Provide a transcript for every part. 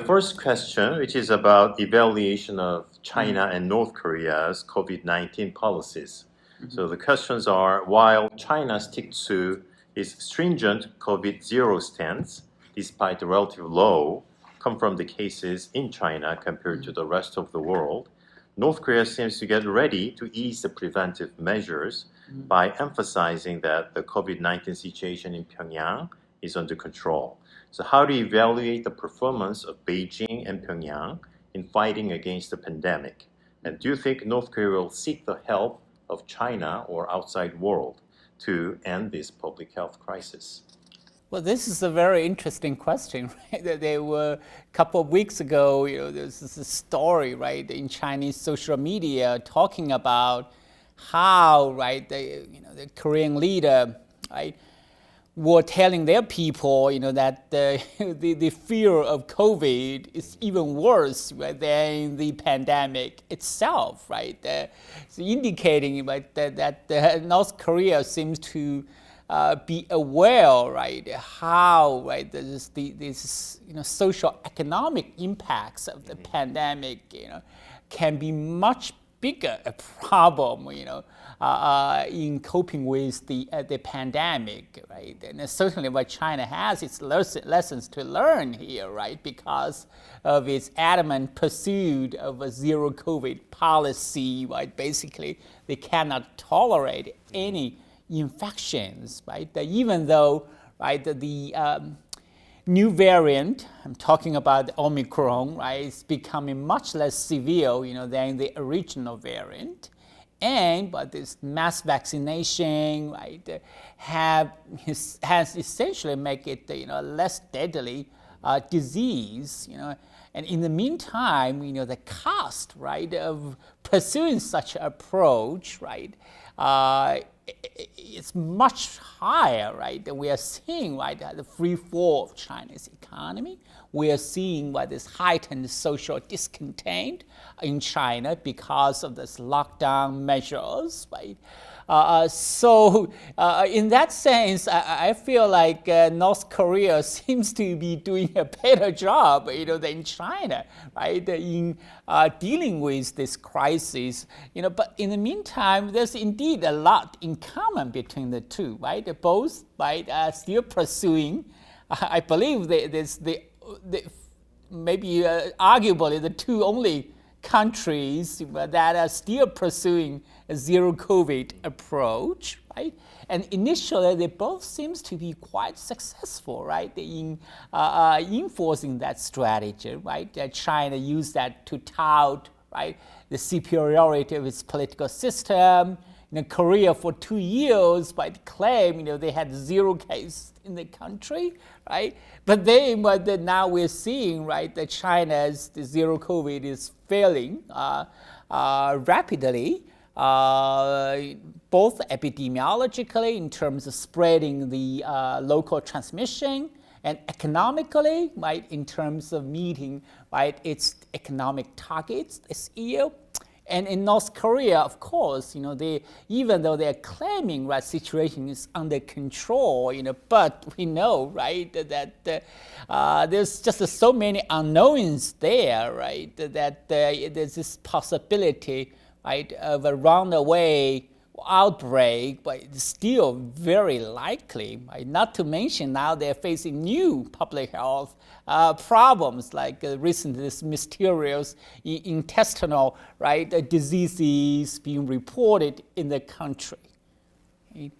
first question, which is about evaluation of China and North Korea's COVID-19 policies. So the questions are, while China sticks to its stringent COVID-0 stance, despite the relative low confirmed cases in China compared to the rest of the world, North Korea seems to get ready to ease the preventive measures by emphasizing that the COVID-19 situation in Pyongyang is under control. So how do you evaluate the performance of Beijing and Pyongyang in fighting against the pandemic? And do you think North Korea will seek the help of China or outside world to end this public health crisis? Well, this is a very interesting question, right? There were a couple of weeks ago, there's this story, right, in Chinese social media talking about how, right, the Korean leader, right, were telling their people, that the fear of COVID is even worse, right, than the pandemic itself, right? So indicating, right, that North Korea seems to be aware, right, how, right, this social economic impacts of the pandemic, can be much bigger a problem, in coping with the pandemic, right? And certainly what China has its lessons to learn here, right? Because of its adamant pursuit of a zero COVID policy, right? Basically, they cannot tolerate any infections, right? Even though, right, the new variant, I'm talking about Omicron, right, is becoming much less severe, than the original variant. But this mass vaccination, right, has essentially made it, less deadly disease, And in the meantime, the cost, right, of pursuing such an approach, right, it's much higher, right? We are seeing, right, the free fall of China's economy. We are seeing, right, this heightened social discontent in China because of this lockdown measures, right? So in that sense, I feel like North Korea seems to be doing a better job, than China, right, in dealing with this crisis. But in the meantime, there's indeed a lot in common between the two, right? Both, right, are still pursuing. I believe there's maybe arguably the two only countries that are still pursuing a zero COVID approach, right? And initially, they both seems to be quite successful, right, in enforcing that strategy, right? China used that to tout, right, the superiority of its political system. Korea for 2 years, by claim, they had zero case in the country, right? But now we're seeing, right, that China's zero COVID is failing rapidly, both epidemiologically in terms of spreading the local transmission, and economically, right, in terms of meeting, right, its economic targets this year. And in North Korea, of course, even though they're claiming, right, situation is under control, but we know, right, that there's just so many unknowns there, right, that there's this possibility, right, of a runaway outbreak, but it's still very likely, right? Not to mention now they're facing new public health problems, like recently this mysterious intestinal, right, diseases being reported in the country. Right?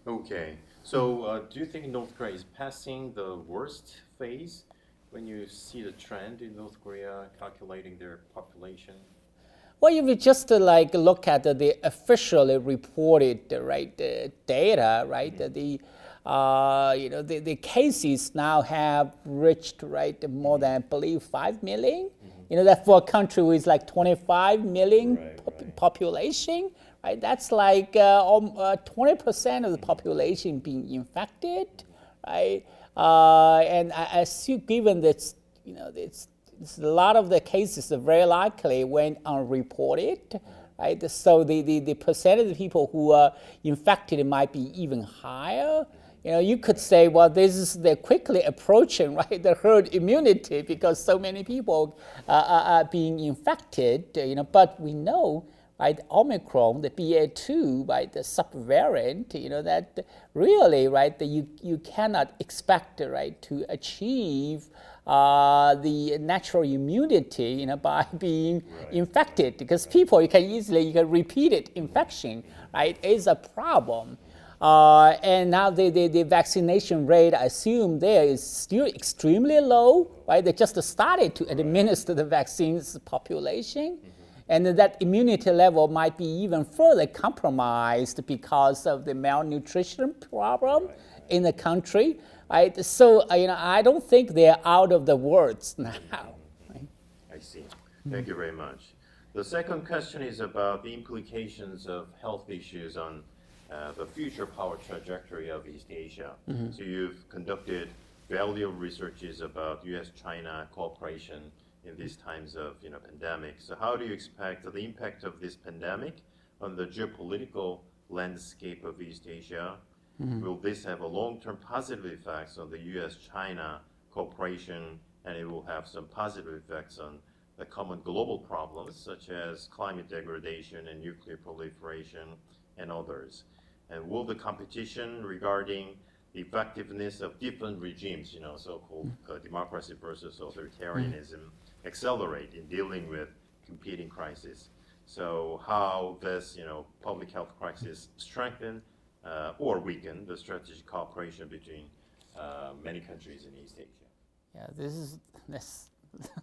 Okay, so do you think North Korea is passing the worst phase when you see the trend in North Korea calculating their population? Well, if you just look at the officially reported, right, data, right, the cases now have reached, right, more than, I believe, 5 million. That for a country with 25 million population, right, that's 20% of the population being infected, right? And I assume, given that, a lot of the cases are very likely went unreported, right? So the percentage of people who are infected might be even higher. you could say, well, this is they're quickly approaching, right, the herd immunity because so many people are being infected, but we know, right, Omicron, the BA2, right, the subvariant, that really, right, that you cannot expect, right, to achieve the natural immunity, by being infected, because people, you can repeated infection, right, is a problem. And now the vaccination rate, I assume there is still extremely low, right? They just started to administer the vaccines to the population. And that immunity level might be even further compromised because of the malnutrition problem in the country, right? So, I don't think they're out of the woods now. Right? I see. Thank you very much. The second question is about the implications of health issues on the future power trajectory of East Asia. So you've conducted valuable researches about U.S.-China cooperation in these times of pandemic. So how do you expect the impact of this pandemic on the geopolitical landscape of East Asia? Will this have a long-term positive effects on the U.S.-China cooperation, and it will have some positive effects on the common global problems such as climate degradation and nuclear proliferation and others? And will the competition regarding the effectiveness of different regimes, so-called democracy versus authoritarianism, accelerate in dealing with competing crises? So how does public health crisis strengthen or weaken the strategic cooperation between many countries in East Asia? Yeah, this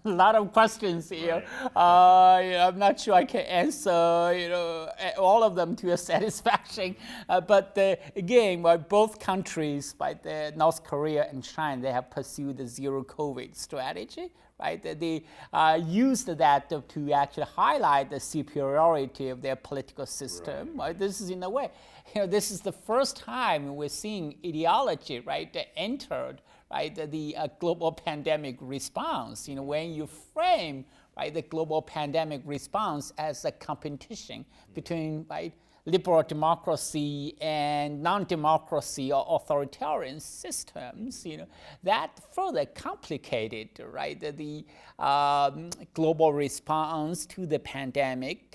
a lot of questions here. I'm not sure I can answer, all of them to your satisfaction. But again, both countries, the North Korea and China, they have pursued the zero COVID strategy. Right? They used that to actually highlight the superiority of their political system. Right? This is in a way, this is the first time we're seeing ideology, right, that entered, right, the global pandemic response. When you frame, right, the global pandemic response as a competition between, right, liberal democracy and non-democracy or authoritarian systems, that further complicated, right, the global response to the pandemic.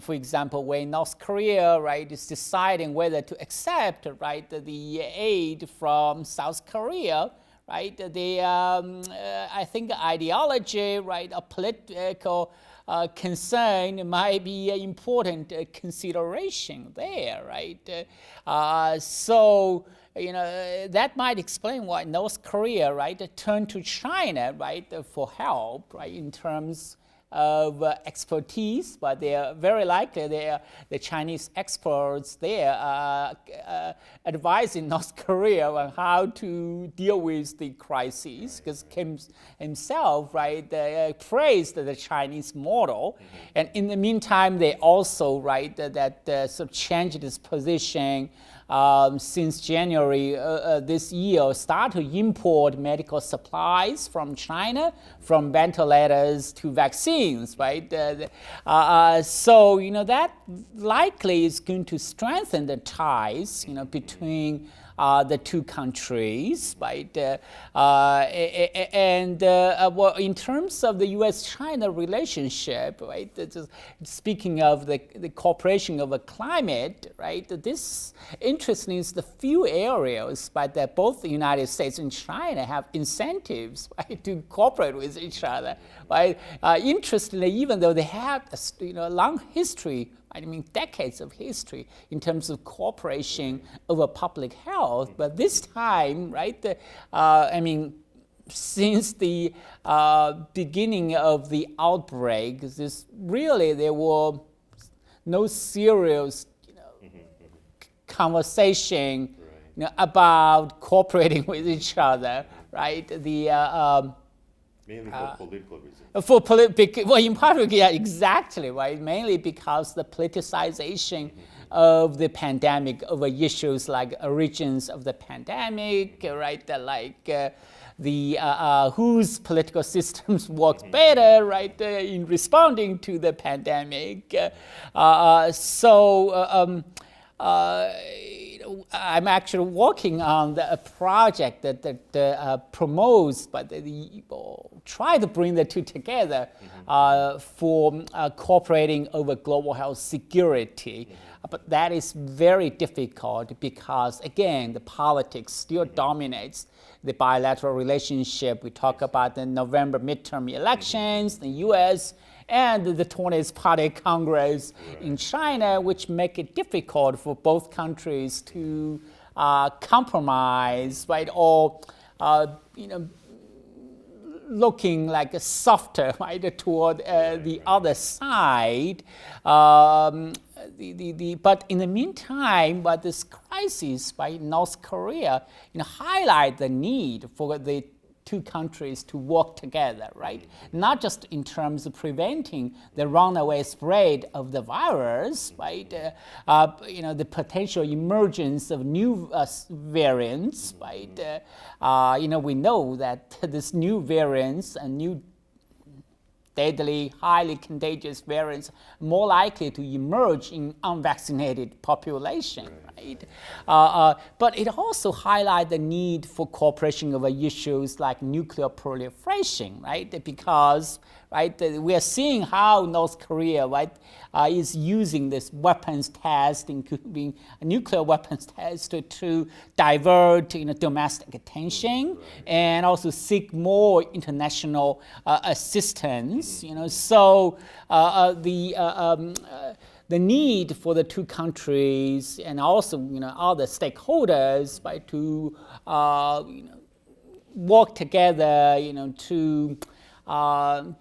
For example, when North Korea, right, is deciding whether to accept, right, the aid from South Korea, right, I think ideology, right, a political concern might be an important consideration there, right? So, that might explain why North Korea, right, turned to China, right, for help, right, in terms of expertise, but they are very likely the Chinese experts there are advising North Korea on how to deal with the crisis, because Kim himself, right, praised the Chinese model, and in the meantime they also, right, that sort of changed his position since January this year, start to import medical supplies from China, from ventilators to vaccines, right? So, that likely is going to strengthen the ties, between the two countries, right? Well, in terms of the U.S.-China relationship, right? Speaking of the cooperation of a climate, right? This interesting is the few areas, but that both the United States and China have incentives, right, to cooperate with each other, right? Interestingly, even though they have a long history, I mean, decades of history in terms of cooperation over public health. But this time, right, since the beginning of the outbreak, there were no serious, conversation, about cooperating with each other, right? Mainly for political reasons. In part, yeah, exactly, right? Mainly because the politicization of the pandemic over issues like origins of the pandemic, right? Whose political systems works better, right, I'm actually working on a project that promotes, but try to bring the two together for cooperating over global health security. But that is very difficult because, again, the politics still dominates the bilateral relationship. We talk about the November midterm elections, the U.S., and the 20th Party Congress in China, which make it difficult for both countries to compromise, right, or looking like a softer, right, toward the other side. But in the meantime, this crisis by North Korea highlight the need for the two countries to work together, right? Not just in terms of preventing the runaway spread of the virus, right? The potential emergence of new variants, right? We know that this new variants and new deadly, highly contagious variants more likely to emerge in unvaccinated population, right? But it also highlights the need for cooperation over issues like nuclear proliferation, right? Because, right, we are seeing how North Korea, right, is using this weapons test, including nuclear weapons test, to divert domestic attention and also seek more international assistance. So the need for the two countries and also other stakeholders, right, to work together, to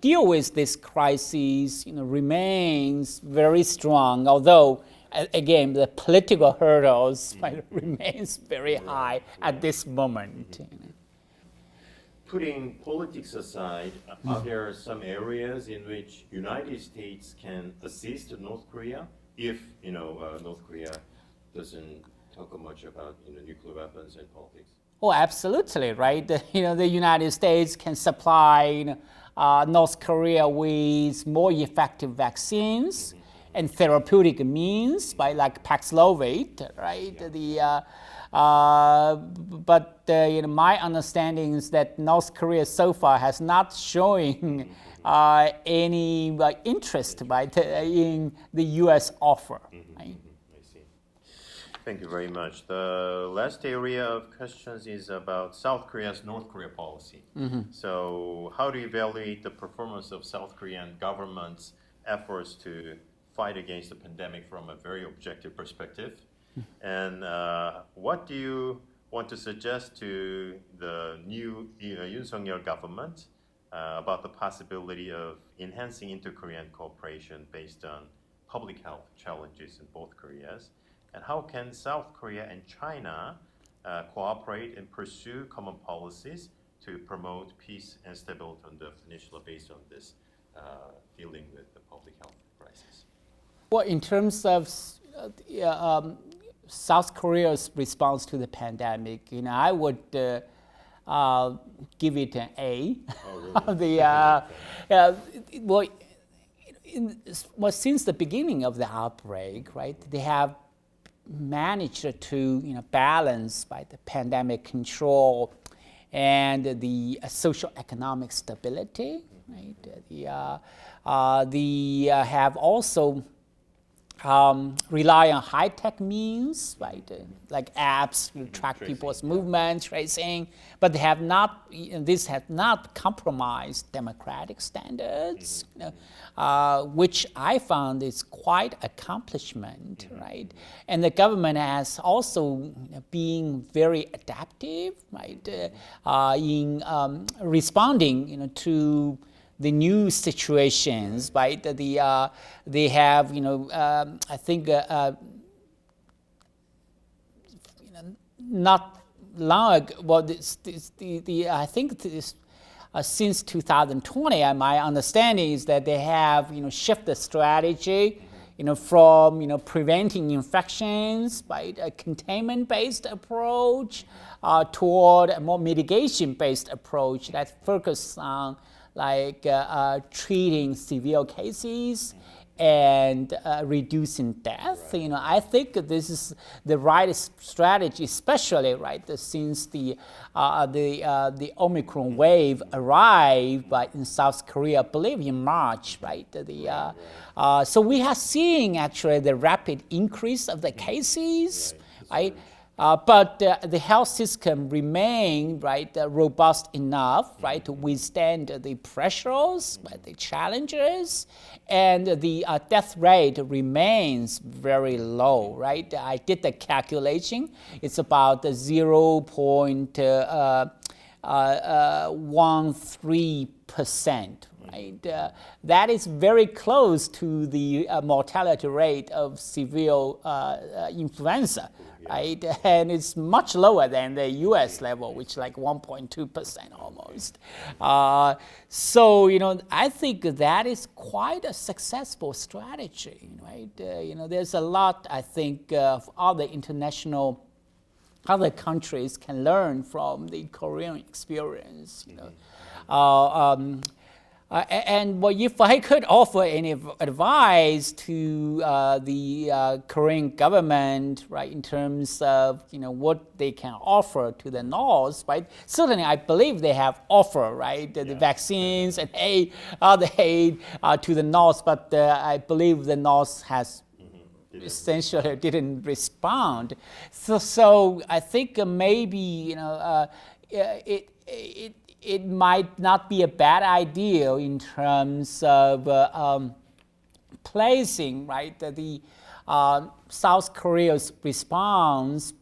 deal with this crisis, remains very strong. Although, again, the political hurdles remains very high at this moment. Putting politics aside, are there some areas in which United States can assist North Korea if North Korea doesn't talk much about nuclear weapons and politics? Oh, absolutely, right. The United States can supply North Korea with more effective vaccines and therapeutic means, like Paxlovid, right? But my understanding is that North Korea so far has not showing any interest, right, in the U.S. offer. Right? Thank you very much. The last area of questions is about South Korea's North Korea policy. So how do you evaluate the performance of South Korean government's efforts to fight against the pandemic from a very objective perspective? And what do you want to suggest to the new Yoon government about the possibility of enhancing inter-Korean cooperation based on public health challenges in both Koreas? And how can South Korea and China cooperate and pursue common policies to promote peace and stability on the peninsula based on this dealing with the public health crisis? Well, in terms of South Korea's response to the pandemic, I would give it an A. Oh, really? Since the beginning of the outbreak, right, they have managed to balance the pandemic control and the social economic stability. Right? They have also rely on high-tech means, right, like apps to track people's movements, tracing, but they have not. This has not compromised democratic standards, which I found is quite accomplishment, right? And the government has also been very adaptive, right, in responding, to the new situations, right? They have, I think, not long ago. Well, I think this, since 2020, my understanding is that they have, shifted strategy, from preventing infections by a containment-based approach toward a more mitigation-based approach that focuses on treating severe cases and reducing death. Right. I think this is the right strategy, especially since the Omicron wave arrived in South Korea, I believe in March, so we are seeing actually the rapid increase of the cases, right? But the health system remain robust enough, to withstand the pressures, the challenges, and the death rate remains very low, right? I did the calculation; it's about 0.13%. Right? That is very close to the mortality rate of severe influenza, right? And it's much lower than the U.S. level, which is like 1.2% almost. So I think that is quite a successful strategy, right? There's a lot I think of other countries can learn from the Korean experience. And if I could offer any advice to the Korean government, in terms of what they can offer to the North, certainly I believe they have offered, the vaccines and other aid to the North, but I believe the North has essentially didn't respond. So I think maybe it might not be a bad idea in terms of placing the South Korea's response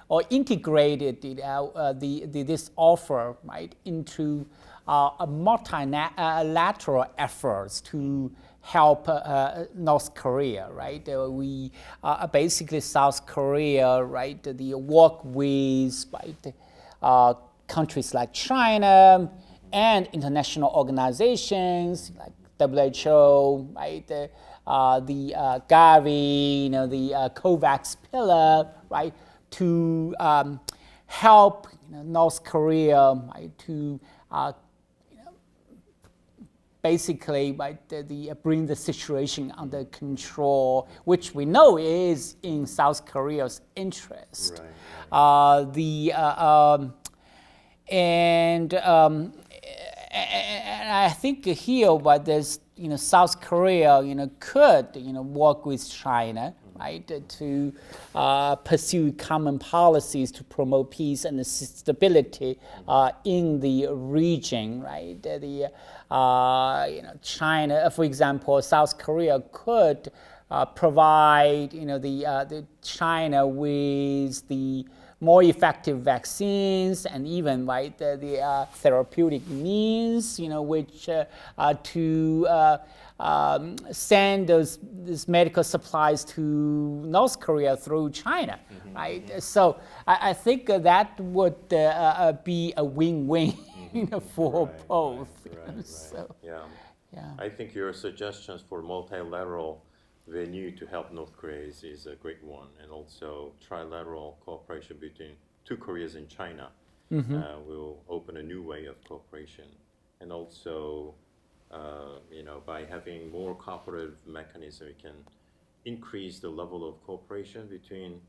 or integrated this offer into a multilateral efforts to help North Korea, we basically South Korea, the work with countries like China and international organizations like WHO, the Gavi, the COVAX pillar, to help North Korea to basically bring the situation under control, which we know is in South Korea's interest. And I think here, there's South Korea could work with China, to pursue common policies to promote peace and stability in the region, China, for example, South Korea could provide the China with the more effective vaccines and even the therapeutic means, which to send these medical supplies to North Korea through China, So I think that would be a win-win for both. So, I think your suggestions for multilateral venue to help North Korea is a great one, and also trilateral cooperation between two Koreas and China will open a new way of cooperation, and also by having more cooperative mechanism, we can increase the level of cooperation between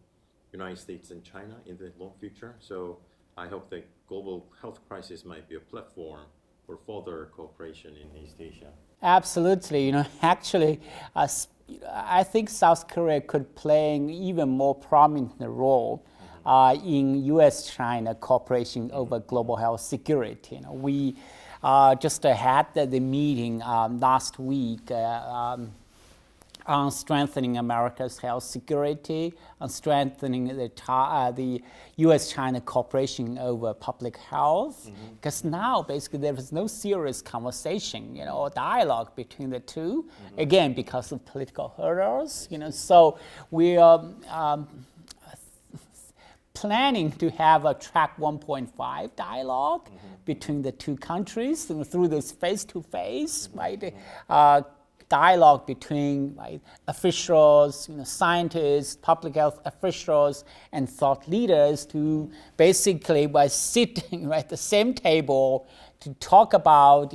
United States and China in the long future. So I hope the global health crisis might be a platform for further cooperation in East Asia. Absolutely, actually. I think South Korea could play an even more prominent role in U.S.-China cooperation over global health security. We just had the meeting last week on strengthening America's health security, on strengthening the U.S.-China cooperation over public health. Because now, basically, there is no serious conversation, or dialogue between the two. Again, because of political hurdles. So we are planning to have a track 1.5 dialogue between the two countries through this face-to-face, dialogue between officials, scientists, public health officials, and thought leaders to basically by sitting at the same table to talk about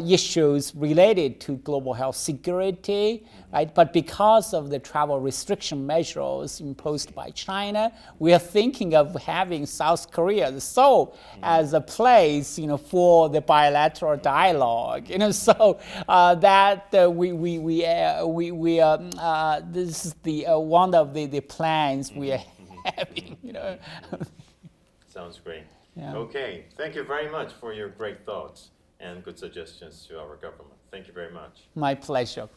issues related to global health security, right? But because of the travel restriction measures imposed by China, we are thinking of having South Korea, the Seoul, as a place, for the bilateral dialogue. So that this is the one of the plans we are having. Sounds great. Yeah. Okay, thank you very much for your great thoughts and good suggestions to our government. Thank you very much. My pleasure.